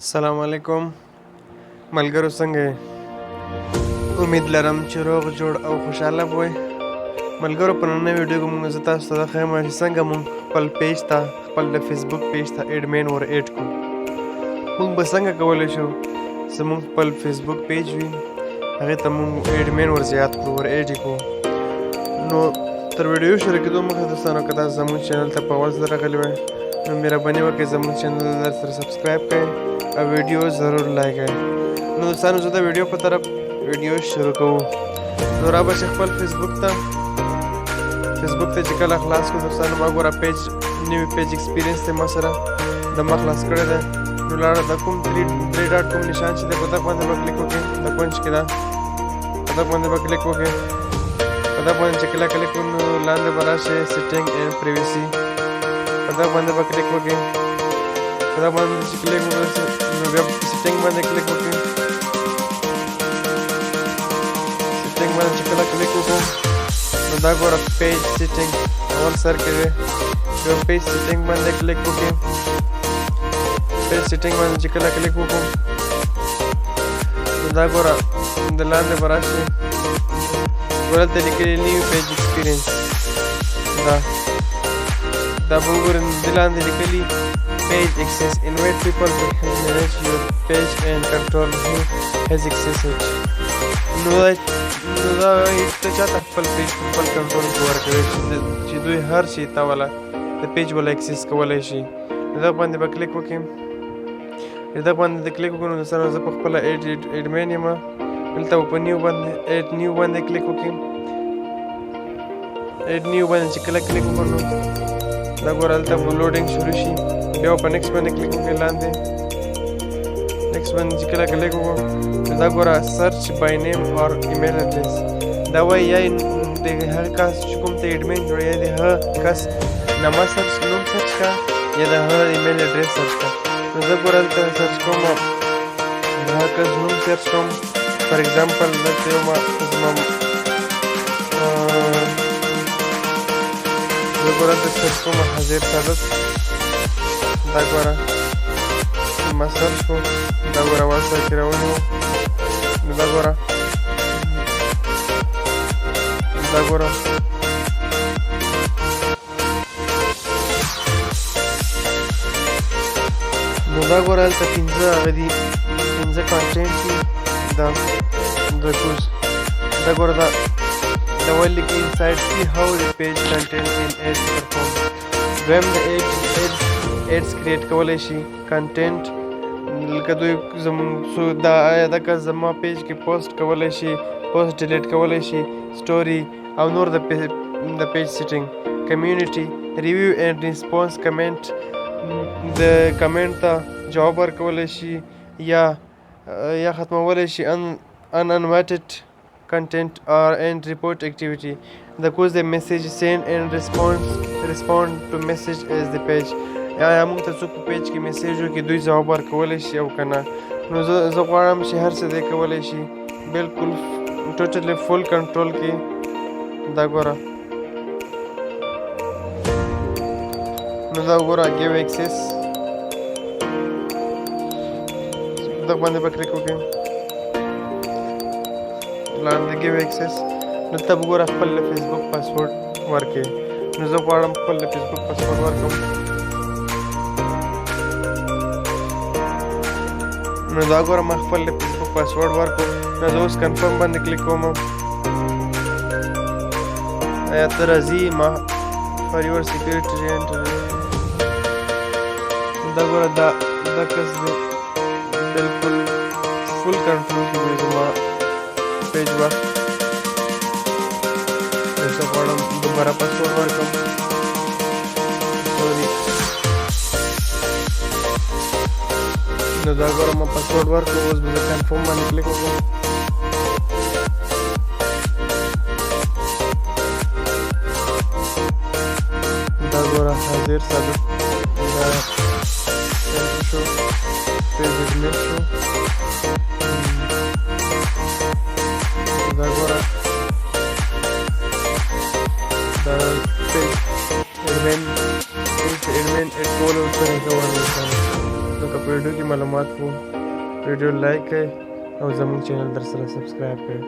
سلام علیکم ملګرو څنګه یې امید لرم چې روغ جوړ او خوشحاله وئ ملګرو په نننۍ ویډیو کې موږ زه تاسو ته ښیم چې څنګه موږ خپل پیج ته خپل د فیسبوک پیج ته ايډمين ور ایډ کړو موږ به څنګه کولی شو زموږ خپل فیسبوک پیج وي هغې ته موږ ايډمين ورزيات کړو ور ایډ یې کړو نو تر ویډیو شروع کېدو مخکې دوستانو که تاسو زموږ چینل ته په اول ځل راغلي وئ نو مهرباني وکړئ زموږ چینل در سره سبسکرایب کړئ او ویډیو ضرور لایک کړئ نو دوستانو زه د ویډیو په طرف ویډیو شروع کوو نو را به چې خپل فیسبوک ته چې کله خلاص کړو دوستانو ما ګوره پیج نوی پیج ایکسپیرینس دی ما سره د ما خلاص کړی دی نو لاړه د کوم 3 ډاټ کوم نشان چې دی په دغه باندې به کلیک وکړئ د کونج کې ده په دغه باندې به کلیک وکړئ په دغه باندې چې کله کلیک وکړو نو لاندې به راشئ سیټینګ اینډ پریویسي په دغه باندې به کلیک وکړئ په دغه باندې چې کلیک وکړئ نو بیا سیټینګ باندې کلیک وکړئ سیټینګ باندې چې کله کلیک وکړو نو دا ګوره پیج سیټینګ اول سر کې دی بیا پیج سیټینګ باندې کلیک وکړئ پیج سیټینګ باندې چې کله کلیک وکړو نو دا ګوره د لاندې به راشئ ګوره دلته لیکلي نیو پیج ایکسپیرینس دا به وګورئ د لاندې لیکلي page access invite people to manage your page and control who has access it نو دا ته چاته خپل پیج خپل کنټرول کې ورکوي چې دوی هر شي تا والا د پیج والا اکسس کولی شي دا باندې به کلیک وکړئ دا باندې کلیک وکړو نو سره زه په خپل ايډمين یم دلته په نیو باندې اډ نیو باندې کلیک وکړئ اډ نیو باندې چې کله کلیک وکړو دا ګوره دلته به لوډینګ شروع شي بیا په نیکسټ باندې کلیک وکړئ لاندې نیکسټ باندې چې کله کلیک وکړو نو دا ګوره سرچ بای نیم اور ایمیل ایډریس دا وایي یا د هغه کس چې کوم ته ايډمين جوړوي یا د هغه کس نوم سرچ کا یا د هغه ایمیل ایډریس سرچ کا نو زه ګوره دلته سرچ کوم د هغه کس نوم سرچ کوم فار ایگزامپل دلته یو زما زه ګوره دلته سرچ کوم حاضر سعادت دا ګوره ما سرچ کړو دا ګوره اول سر کې راونیو نو دا ګوره هلته پنځه هغه دي پنځه کانټینټ دي دا کوز دا ګوره دا وایي لیکي انسایډ سی هاو د پیج کنټینټ ان ایډ پرفارم دویم د ایډز کریټ کولی شي کنټینټ لکه دوی دا آیا دا که زما پیج کې پوسټ کولی شي پوسټ ډیلیټ کولی شي سټوري او نور د پیج سیټینګ کمیونټي ریویو اینډ ریسپانس کمنټ د کمنټ ته جواب ورکولی شي یا ختمولی شي unwanted content or and report activity the cause the message send and respond to message as the page یا موږ ته څوک په پیج کې میسیج وکړي دوی ځواب ورکولی شي او که نه نو زه غواړم چې هر څه دی کولی شي بلکل ټوټلی فل کنټرول کې دا ګوره نو دا ګوره ګیو ایکسس دغه باندې به کلیک وکړئ لاندې ګیو ایکسس دلته به ګوره خپل فیسبوک پاسورډ ورکړئ نو زه غواړم خپل فیسبوک پاسورډ ورکړم نو دا ګوره ما خپل فیسبوک پاسورډ ورکړو نو زه اوس کنفرم باندې کلیک کوم آیا ته راځي ما فار یور سیکیورټي دا ګوره دا کس دی بلکل فل کنټرول کې وي زما پیج به زه غواړم دوباره پاسورډ ورکړم سوري نو دا ګوره ما پاسورډ ورکړو اوس به زه کنفرم باندې کلیک وکړم دا ګوره حاضر ثابت دا شو پیج ایډمین شو دا ګوره دا پیج ایډمین ایډ کولو سره کولی شم لکه په ویډیو کې معلومات وو. ویډیو لایک کړئ او زموږ چینل در سره سبسکرایب کړئ.